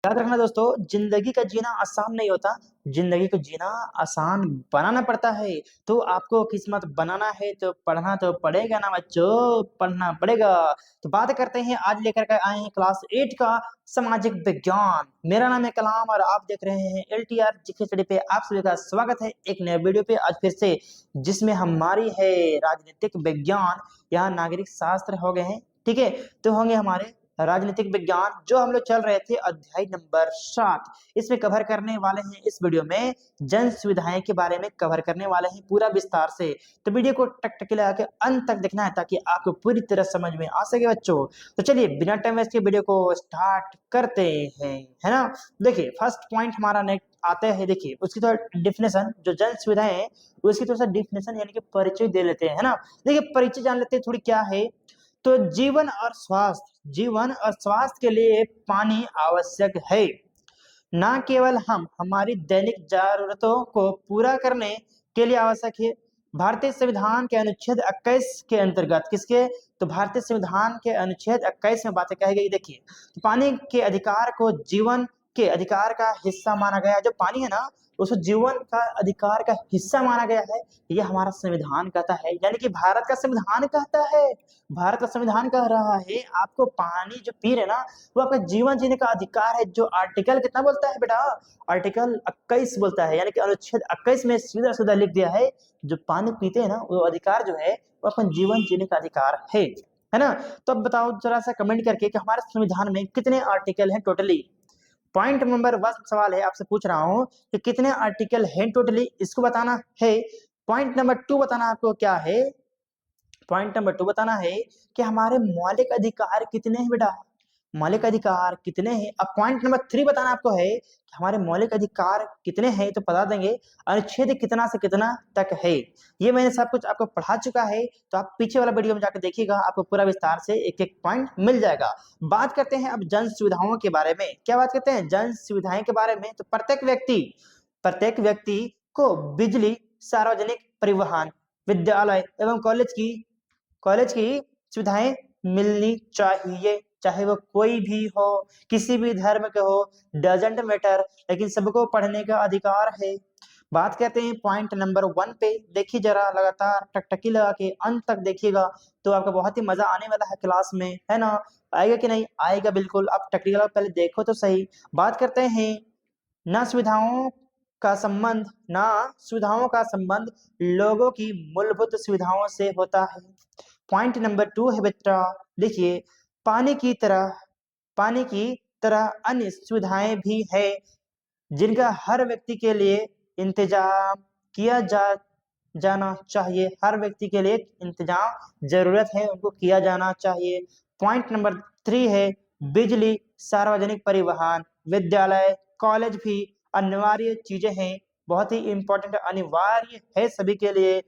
याद रखना दोस्तों, जिंदगी का जीना आसान नहीं होता। जिंदगी को जीना आसान बनाना पड़ता है। तो आपको किस्मत बनाना है तो पढ़ना तो पड़ेगा ना बच्चों, पढ़ना पड़ेगा। तो बात करते हैं, आज लेकर के आए हैं क्लास 8 का सामाजिक विज्ञान। मेरा नाम है कलाम और आप देख रहे हैं LTR जीके स्टडी पे। आप सभी का स्वागत है एक नए वीडियो पे आज फिर से, जिसमें हमारी है राजनीतिक विज्ञान। यहाँ नागरिक शास्त्र हो गए हैं, ठीक है। तो होंगे हमारे राजनीतिक विज्ञान, जो हम लोग चल रहे थे अध्याय नंबर 7। इसमें कवर करने वाले हैं इस वीडियो में जन सुविधाएं के बारे में कवर करने वाले हैं पूरा विस्तार से। तो वीडियो को टक टक लगा के अंत तक देखना है ताकि आपको पूरी तरह समझ में आ सके बच्चों। तो चलिए बिना टाइम वेस्ट के वीडियो को स्टार्ट करते हैं, है ना। देखिए फर्स्ट पॉइंट हमारा नेक्स्ट आते हैं। देखिए उसकी थोड़ा डिफिनेशन, जो जन सुविधाएं है उसकी थोड़ा सा डिफिनेशन यानी कि परिचय दे लेते हैं, है ना। देखिए परिचय जान लेते हैं थोड़ी क्या है। तो जीवन और स्वास्थ्य के लिए पानी आवश्यक है। न केवल हम हमारी दैनिक जरूरतों को पूरा करने के लिए आवश्यक है। भारतीय संविधान के अनुच्छेद 21 के अंतर्गत किसके, तो भारतीय संविधान के अनुच्छेद 21 में बातें कही गई। देखिए तो पानी के अधिकार को जीवन के अधिकार का हिस्सा माना गया है। जो पानी है ना उसको जीवन का अधिकार का हिस्सा माना गया है। ये हमारा संविधान कहता है, यानी कि भारत का संविधान कहता है। भारत का संविधान कह रहा है आपको पानी जो पी रहे ना वो आपका जीवन जीने का अधिकार है। जो आर्टिकल कितना बोलता है बेटा, आर्टिकल 21 बोलता है, यानी कि अनुच्छेद 21 में सीधा सीधा लिख दिया है जो पानी पीते हैं ना वो अधिकार जो है वो अपन जीवन जीने का अधिकार है ना। तो अब बताओ जरा सा कमेंट करके कि हमारे संविधान में कितने आर्टिकल हैं टोटली। पॉइंट नंबर 1 सवाल है, आपसे पूछ रहा हूं कि कितने आर्टिकल हैं टोटली, इसको बताना है। पॉइंट नंबर 2 बताना आपको क्या है। पॉइंट नंबर 2 बताना है कि हमारे मौलिक अधिकार कितने हैं बेटा, मौलिक अधिकार कितने हैं। अब पॉइंट नंबर 3 बताना आपको है कि हमारे मौलिक अधिकार कितने हैं, तो बता देंगे अनुच्छेद कितना से कितना तक है। ये मैंने सब कुछ आपको पढ़ा चुका है, तो आप पीछे वाला वीडियो में जाकर देखिएगा, आपको पूरा विस्तार से एक एक पॉइंट मिल जाएगा। बात करते हैं अब जन सुविधाओं के बारे में। क्या बात करते हैं, जन सुविधाएं के बारे में। तो प्रत्येक व्यक्ति को बिजली, सार्वजनिक परिवहन, विद्यालय एवं कॉलेज की सुविधाएं मिलनी चाहिए, चाहे वो कोई भी हो, किसी भी धर्म के हो, डजेंट मैटर, लेकिन सबको पढ़ने का अधिकार है। बात करते हैं पॉइंट नंबर 1 पे। देखिए जरा लगातार टकटकी लगा के अंत तक देखिएगा तो आपको बहुत ही मजा आने वाला है क्लास में, है ना। आएगा कि नहीं आएगा, बिल्कुल। आप टकटकी लगा पहले देखो तो सही। बात करते हैं न सुविधाओं ना सुविधाओं का संबंध लोगों की मूलभूत सुविधाओं से होता है। पॉइंट नंबर 2 है बेटा, देखिए पानी की तरह पानी की तरह अन्य सुविधाएं भी है जिनका हर व्यक्ति के लिए इंतजाम किया जाना चाहिए। हर व्यक्ति के लिए इंतजाम जरूरत है, उनको किया जाना चाहिए। पॉइंट नंबर 3 है बिजली, सार्वजनिक परिवहन, विद्यालय, कॉलेज भी अनिवार्य चीजें हैं, बहुत ही इंपॉर्टेंट, अनिवार्य है सभी के लिए।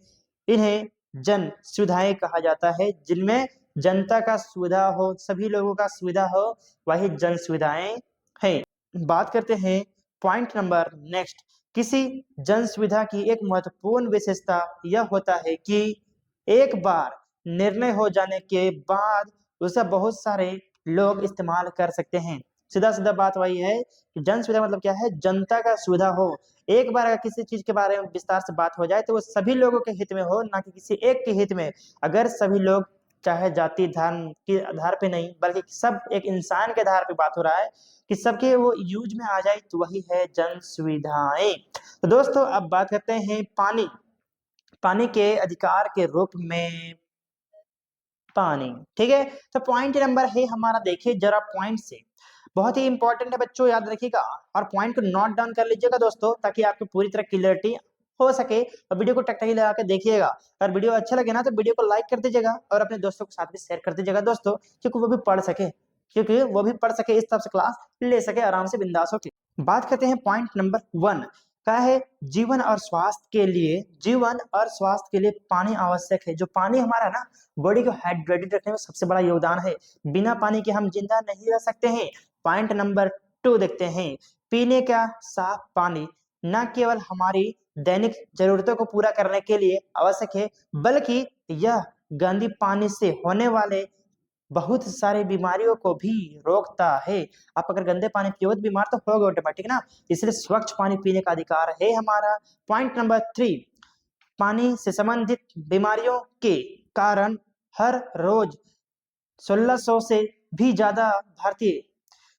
इन्हें जन सुविधाएं कहा जाता है, जिनमें जनता का सुविधा हो, सभी लोगों का सुविधा हो, वही जन सुविधाएं हैं। बात करते हैं पॉइंट नंबर नेक्स्ट। किसी जन सुविधा की एक महत्वपूर्ण विशेषता यह होता है कि एक बार निर्णय हो जाने के बाद उसे बहुत सारे लोग इस्तेमाल कर सकते हैं। सीधा सीधा बात वही है कि जन सुविधा मतलब क्या है, जनता का सुविधा हो। एक बार अगर किसी चीज के बारे में विस्तार से बात हो जाए तो वो सभी लोगों के हित में हो, ना कि किसी एक के हित में। अगर सभी लोग, चाहे जाति धर्म के आधार पे नहीं बल्कि सब एक इंसान के आधार पे बात हो रहा है कि सबके वो यूज में आ जाए, तो वही है जन सुविधाएं। तो दोस्तों अब बात करते हैं पानी के अधिकार के रूप में पानी, ठीक है। तो पॉइंट नंबर है हमारा, देखिए जरा पॉइंट से, बहुत ही इंपॉर्टेंट है बच्चों, याद रखिएगा और पॉइंट को नोट डाउन कर लीजिएगा दोस्तों, ताकि आपको पूरी तरह क्लियरिटी हो सके। और वीडियो को टकटकी लगा के देखिएगा। अगर वीडियो अच्छा लगे ना तो वीडियो को लाइक कर दीजिएगा और अपने दोस्तों के साथ भी शेयर कर दीजिएगा दोस्तों, क्योंकि वो भी पढ़ सके, इस तरफ से क्लास ले सके आराम से बिंदास होके। बात करते हैं पॉइंट नंबर 1 का है जीवन और स्वास्थ्य के लिए पानी आवश्यक है। जो पानी हमारा ना बॉडी को हाइड्रेटेड रखने में सबसे बड़ा योगदान है। बिना पानी के हम जिंदा नहीं रह सकते हैं। पॉइंट नंबर 2 देखते हैं। पीने का साफ पानी न केवल हमारी दैनिक जरूरतों को पूरा करने के लिए आवश्यक है, बल्कि यह गंदी पानी से होने वाले बहुत सारी बीमारियों को भी रोकता है। आप अगर गंदे पानी पियो तो बीमार तो होगे ऑटोमेटिक ना, इसलिए स्वच्छ पानी पीने का अधिकार है हमारा। पॉइंट नंबर 3, पानी से संबंधित बीमारियों के कारण हर रोज 1600 से भी ज्यादा भारतीय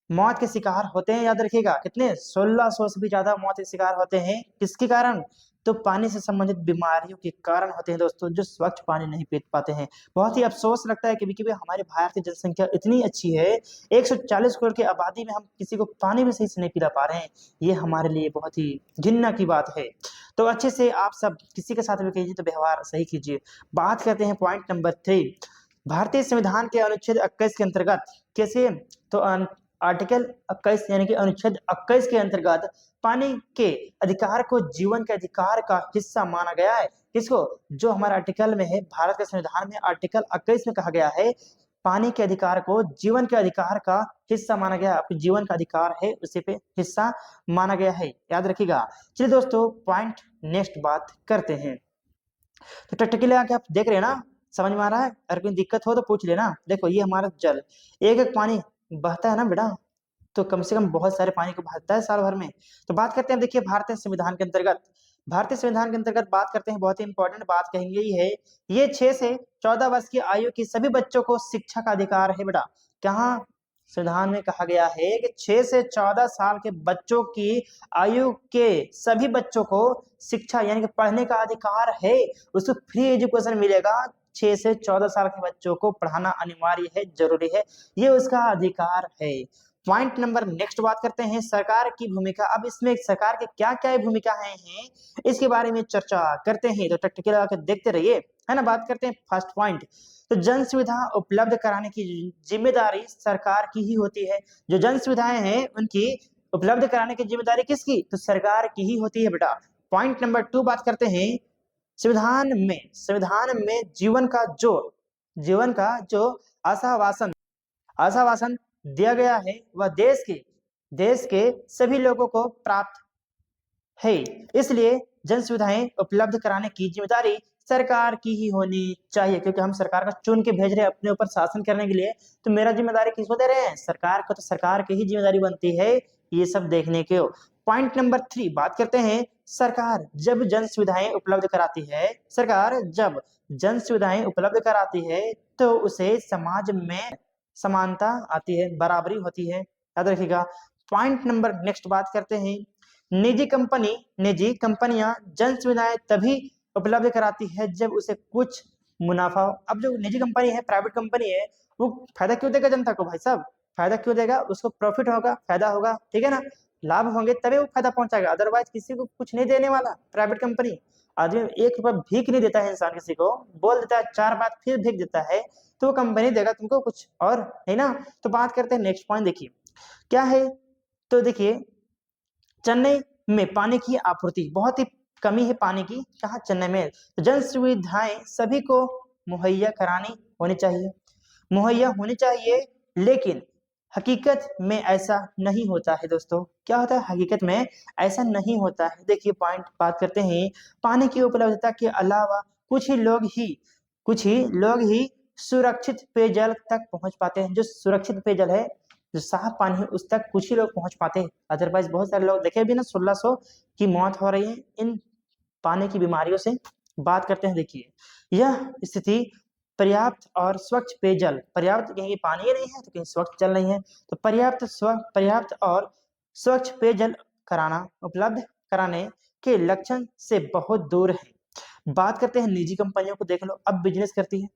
मौत के शिकार होते हैं। याद रखिएगा, कितने? 1600 से भी ज्यादा मौत के शिकार होते हैं। किसके कारण? तो पानी से संबंधित बीमारियों के कारण होते हैं दोस्तों, जो स्वच्छ पानी नहीं पी पाते हैं। बहुत ही अफसोस लगता है कभी कभी, हमारे भारत की जनसंख्या इतनी अच्छी है, 140 करोड़ की आबादी में हम किसी को पानी भी सही से नहीं पिला पा रहे हैं। ये हमारे लिए बहुत ही घिन्ना की बात है। तो अच्छे से आप सब किसी के साथ भी कीजिए तो व्यवहार सही कीजिए। बात करते हैं पॉइंट नंबर 3, भारतीय संविधान के अनुच्छेद 21 के अंतर्गत कैसे? तो आर्टिकल 21 यानी कि अनुच्छेद 21 के अंतर्गत पानी के अधिकार को जीवन के अधिकार का हिस्सा माना गया है। किसको? जो हमारे आर्टिकल में है, भारत के संविधान में आर्टिकल 21 में कहा गया है, पानी के अधिकार को जीवन के अधिकार का हिस्सा माना गया है। आपके जीवन का अधिकार है, उसी पे हिस्सा माना गया है, याद रखिएगा। चलिए दोस्तों, पॉइंट नेक्स्ट बात करते हैं। तो टकटकी लगा के आप देख रहे हैं ना, समझ में आ रहा है? अगर कोई दिक्कत हो तो पूछ लेना। देखो, ये हमारा जल, एक एक पानी बहता है ना बेटा, तो कम से कम बहुत सारे पानी को बहता है साल भर में। तो बात करते हैं, देखिए भारतीय संविधान के अंतर्गत, भारतीय संविधान के अंतर्गत बात करते हैं, बहुत ही इंपॉर्टेंट बात कहेंगे ये है, ये 6 से 14 वर्ष की आयु की सभी बच्चों को शिक्षा का अधिकार है बेटा। कहाँ? संविधान में कहा गया है कि 6 से 14 साल के बच्चों की आयु के सभी बच्चों को शिक्षा यानी कि पढ़ने का अधिकार है। उसको फ्री एजुकेशन मिलेगा। 6 से 14 साल के बच्चों को पढ़ाना अनिवार्य है, जरूरी है, ये उसका अधिकार है। पॉइंट नंबर नेक्स्ट बात करते हैं, सरकार की भूमिका। अब इसमें सरकार के क्या क्या भूमिका हैं इसके बारे में चर्चा करते हैं, तो टकटकी लगा के देखते रहिए, है ना। बात करते हैं फर्स्ट पॉइंट, तो जन सुविधा उपलब्ध कराने की जिम्मेदारी सरकार की ही होती है। जो जन सुविधाएं हैं उनकी उपलब्ध कराने की जिम्मेदारी किसकी? तो सरकार की ही होती है बेटा। पॉइंट नंबर 2 बात करते हैं, संविधान में जीवन का जो आशावासन आशावासन दिया गया है, वह देश के सभी लोगों को प्राप्त है। इसलिए जन सुविधाएं उपलब्ध कराने की जिम्मेदारी सरकार की ही होनी चाहिए, क्योंकि हम सरकार को चुन के भेज रहे हैं अपने ऊपर शासन करने के लिए। तो मेरा जिम्मेदारी किसको दे रहे हैं? सरकार को। तो सरकार की ही जिम्मेदारी बनती है ये सब देखने के। पॉइंट नंबर 3 बात करते हैं, सरकार जब जन सुविधाएं उपलब्ध कराती है तो उसे समाज में समानता आती है, बराबरी होती है, याद रखिएगा। पॉइंट नंबर नेक्स्ट बात करते हैं, निजी कंपनियां जन सुविधाएं तभी उपलब्ध कराती है जब उसे कुछ मुनाफा हो। अब जो निजी कंपनी है, प्राइवेट कंपनी है, वो फायदा क्यों देगा जनता को? भाई साहब, फायदा क्यों देगा? उसको प्रॉफिट होगा, फायदा होगा, ठीक है ना, लाभ होंगे तभी वो फायदा पहुंचाएगा, अदरवाइज किसी को कुछ नहीं देने वाला प्राइवेट कंपनी। आदमी 1 रुपया भीख नहीं देता है, इंसान किसी को बोल देता है 4 बात फिर भीख देता है, तो वो कंपनी देगा तुमको कुछ और, है ना। तो बात करते हैं नेक्स्ट पॉइंट, देखिए क्या है। तो देखिए, चेन्नई में पानी की आपूर्ति बहुत ही कमी है पानी की। कहाँ? चेन्नई में। तो जन सुविधाएं सभी को मुहैया होनी चाहिए, लेकिन हकीकत में ऐसा नहीं होता है दोस्तों। क्या होता है? हकीकत में ऐसा नहीं होता है। देखिए पॉइंट बात करते हैं, पानी की उपलब्धता के अलावा कुछ ही लोग ही सुरक्षित पेयजल तक पहुंच पाते हैं। जो सुरक्षित पेयजल है, जो साफ पानी है, उस तक कुछ ही लोग पहुंच पाते हैं, अदरवाइज बहुत सारे लोग देखे भी ना, 1600 की मौत हो रही है इन पानी की बीमारियों से। बात करते हैं, देखिए यह स्थिति पर्याप्त और स्वच्छ पेयजल, पर्याप्त कहीं पानी नहीं है तो कहीं स्वच्छ जल नहीं है, तो पर्याप्त और स्वच्छ पेयजल उपलब्ध कराने के लक्षण से बहुत दूर है। बात करते हैं निजी कंपनियों को, देख लो अब बिजनेस करती है।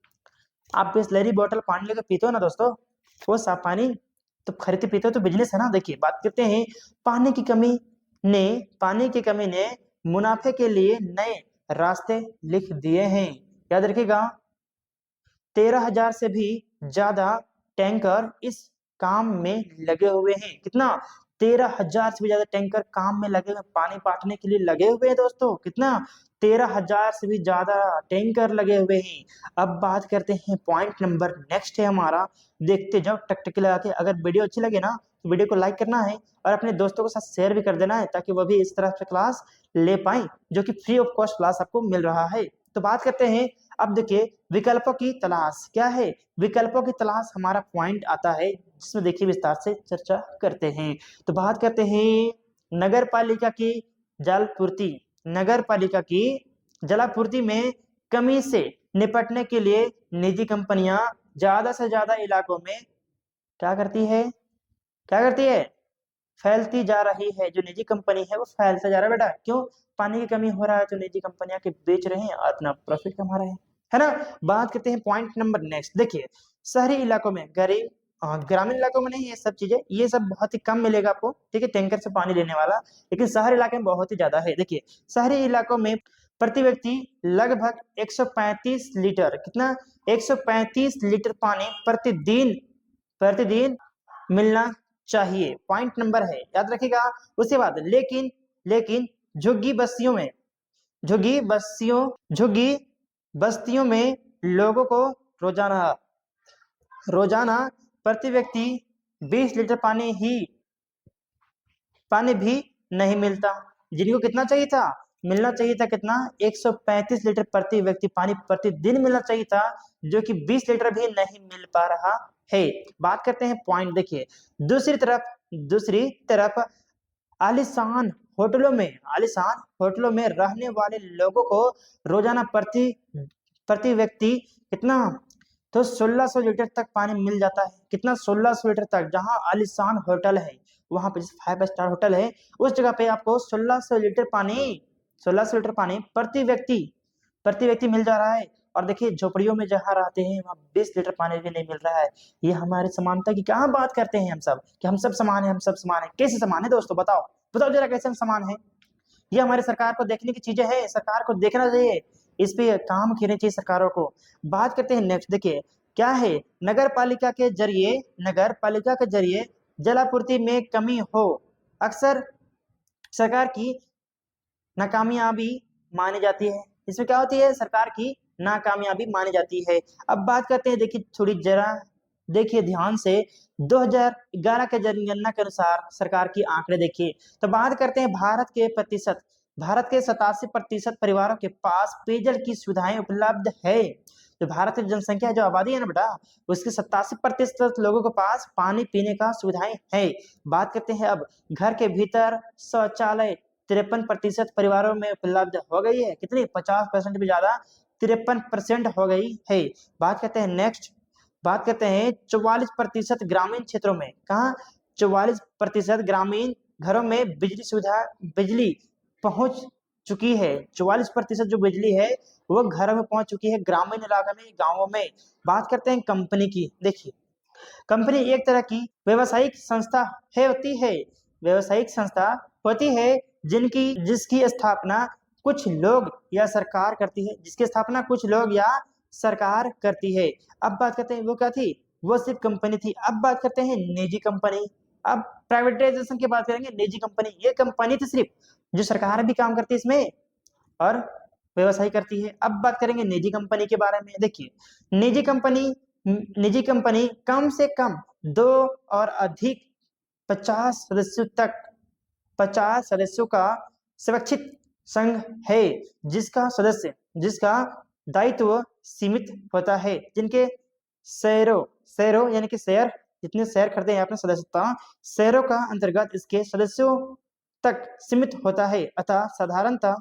आप बिसलेरी बोतल पानी लेकर पीते हो ना दोस्तों, वो साफ पानी तो खरीदते पीते हो, तो बिजनेस है ना। देखिए बात करते हैं, पानी की कमी ने मुनाफे के लिए नए रास्ते लिख दिए हैं। याद रखिएगा, 13,000 से भी ज्यादा टैंकर इस काम में लगे हुए हैं। कितना? 13,000 से भी ज्यादा टैंकर काम में लगे हुए, पानी बांटने के लिए लगे हुए हैं दोस्तों। कितना? 13,000 से भी ज्यादा टैंकर लगे हुए हैं। अब बात करते हैं, पॉइंट नंबर नेक्स्ट है हमारा, देखते जाओ टकटकी लगा के। अगर वीडियो अच्छी लगे ना तो वीडियो को लाइक करना है और अपने दोस्तों के साथ शेयर भी कर देना है, ताकि वह भी इस तरह से क्लास ले पाए, जो कि फ्री ऑफ कॉस्ट क्लास आपको मिल रहा है। तो बात करते हैं, अब देखिए विकल्पों की तलाश क्या है, विकल्पों की तलाश हमारा पॉइंट आता है जिसमें देखिए विस्तार से चर्चा करते हैं। तो बात करते हैं नगर पालिका की जलपूर्ति, नगर पालिका की जलापूर्ति में कमी से निपटने के लिए निजी कंपनियां ज्यादा से ज्यादा इलाकों में क्या करती है, क्या करती है, फैलती जा रही है। जो निजी कंपनी है वो फैलता जा रहा है बेटा, क्यों, पानी की कमी हो रहा है तो निजी कंपनियां के बेच रहे हैं और अपना प्रॉफिट कमा रहे हैं, है ना। बात करते हैं पॉइंट नंबर नेक्स्ट, देखिए शहरी इलाकों में गरीब, ग्रामीण इलाकों में नहीं ये सब चीजें, ये सब बहुत ही कम मिलेगा आपको, ठीक है, टैंकर से पानी लेने वाला, लेकिन शहरी इलाके में बहुत ही ज्यादा है। देखिए शहरी इलाकों में प्रति व्यक्ति लगभग 135 लीटर, कितना, 135 लीटर पानी प्रतिदिन, प्रतिदिन मिलना चाहिए, पॉइंट नंबर है, याद रखिएगा। उसके बाद लेकिन, लेकिन झुग्गी बस्तियों में, झुग्गी बस्तियों, झुग्गी बस्तियों में लोगों को रोजाना, रोजाना प्रति व्यक्ति 20 लीटर पानी भी नहीं मिलता, जिनको कितना चाहिए था, मिलना चाहिए था कितना, 135 लीटर प्रति व्यक्ति पानी प्रतिदिन मिलना चाहिए था, जो कि 20 लीटर भी नहीं मिल पा रहा है। बात करते हैं पॉइंट, देखिए दूसरी तरफ, दूसरी तरफ आलीशान होटलों में, आलीशान होटलों में रहने वाले लोगों को रोजाना प्रति प्रति व्यक्ति कितना, तो 1600 लीटर तक पानी मिल जाता है, कितना, 1600 लीटर तक। जहां आलीशान होटल है, वहां पे 5 स्टार होटल है, उस जगह पे आपको 1600 लीटर पानी, 1600 लीटर पानी प्रति व्यक्ति मिल जा रहा है। और देखिए झोपड़ियों में जहाँ रहते हैं वहाँ 20 लीटर पानी भी नहीं मिल रहा है। ये हमारे समानता की कहाँ बात करते हैं हम सब, कि हम सब समान है, हम सब समान है, कैसे समान है दोस्तों, बताओ बताओ जरा कैसे हम समान है। ये हमारी सरकार को देखने की चीजें हैं, सरकार को देखना चाहिए, इस पे काम करनी चाहिए सरकारों को। बात करते हैं नेक्स्ट, देखिए क्या है, नगर पालिका के जरिए, नगर पालिका के जरिए जलापूर्ति में कमी हो अक्सर सरकार की नाकामयाबी मानी जाती है। इसमें क्या होती है, सरकार की नाकामयाबी मानी जाती है। अब बात करते हैं, देखिए थोड़ी जरा देखिए ध्यान से, 2011 के जनगणना के अनुसार सरकार की आंकड़े देखिए, तो बात करते हैं भारत के प्रतिशत, भारत के 87% परिवारों के पास पेयजल की सुविधाएं उपलब्ध है। जो भारत की जनसंख्या, जो आबादी है ना बेटा, उसके 87% लोगों के पास पानी पीने का सुविधाएं है। बात करते हैं अब घर के भीतर शौचालय 53% परिवारों में उपलब्ध हो गई है, कितनी, 50% भी ज्यादा, 53% हो गई है। बात करते हैं नेक्स्ट, बात करते हैं 44% ग्रामीण क्षेत्रों में, कहा, 44% ग्रामीण घरों में बिजली सुविधा, बिजली पहुंच चुकी है। 44% जो बिजली है वो घरों में पहुंच चुकी है, ग्रामीण इलाके में, गांवों में। बात करते हैं कंपनी की, देखिए कंपनी एक तरह की व्यवसायिक संस्था है, होती है, व्यवसायिक संस्था होती है जिनकी, जिसकी स्थापना कुछ लोग या सरकार करती है, जिसकी स्थापना कुछ लोग या सरकार करती है। अब बात करते हैं वो क्या थी, वो सिर्फ कंपनी थी। अब बात करते हैं निजी कंपनी, अब प्राइवेटाइजेशन की बात करेंगे, निजी कंपनी, ये कंपनी थी सिर्फ, जो सरकार भी काम करती है इसमें और व्यवसाय करती है। अब बात करेंगे निजी कंपनी के बारे में, देखिए निजी कंपनी, निजी कंपनी कम से कम 2 और अधिक 50 सदस्यों तक, 50 सदस्यों का स्वैच्छिक संघ है, जिसका सदस्य, जिसका दायित्व सीमित होता है, जिनके शेयरों, शेयरों यानी कि शेयर, जितने शेयर खरीदे हैं अपने सदस्यता, शेयरों का अंतर्गत इसके सदस्यों तक सीमित होता है। अतः साधारणतः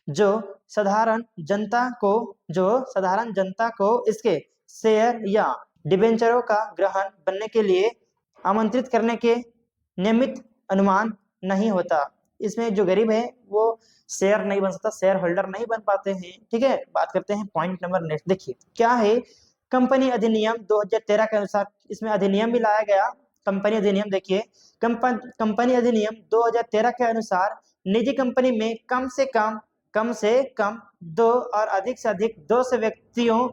जो साधारण जनता को, जो साधारण जनता को इसके शेयर या डिबेंचरों का ग्रहण बनने के लिए आमंत्रित करने के नियमित अनुमान नहीं होता। इसमें जो गरीब है वो शेयर नहीं बन सकता, शेयर होल्डर नहीं बन पाते हैं, ठीक है। बात करते हैं पॉइंट नंबर नेक्स्ट, देखिए क्या है, कंपनी अधिनियम 2013 के अनुसार, इसमें अधिनियम भी लाया गया, कंपनी अधिनियम, देखिए कंपनी अधिनियम 2013 के अनुसार निजी कंपनी में कम से कम, कम से कम 2 और अधिक से अधिक 2 से व्यक्तियों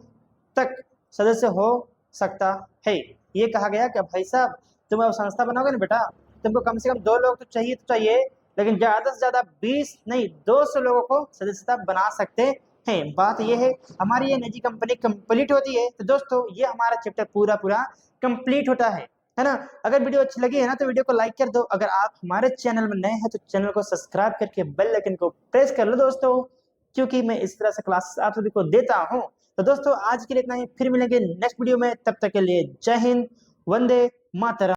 तक सदस्य हो सकता है। ये कहा गया कि भाई साहब तुम अब संस्था बनाओगे ना बेटा, तुमको कम से कम 2 लोग तो चाहिए, तो चाहिए, लेकिन ज्यादा से ज्यादा 20 नहीं 200 लोगों को सदस्यता बना सकते हैं। बात ये है, हमारी ये निजी कंपनी कंप्लीट होती है, तो दोस्तों ये हमारा चैप्टर पूरा पूरा कंप्लीट होता है ना। अगर वीडियो अच्छी लगी है ना तो वीडियो को लाइक कर दो, अगर आप हमारे चैनल में नए हैं तो चैनल को सब्सक्राइब करके बेल आइकन को प्रेस कर लो दोस्तों। क्योंकि मैं इस तरह से क्लास आप सभी को देता हूँ। तो दोस्तों आज के लिए इतना ही, फिर मिलेंगे नेक्स्ट वीडियो में, तब तक के लिए जय हिंद, वंदे मातरम।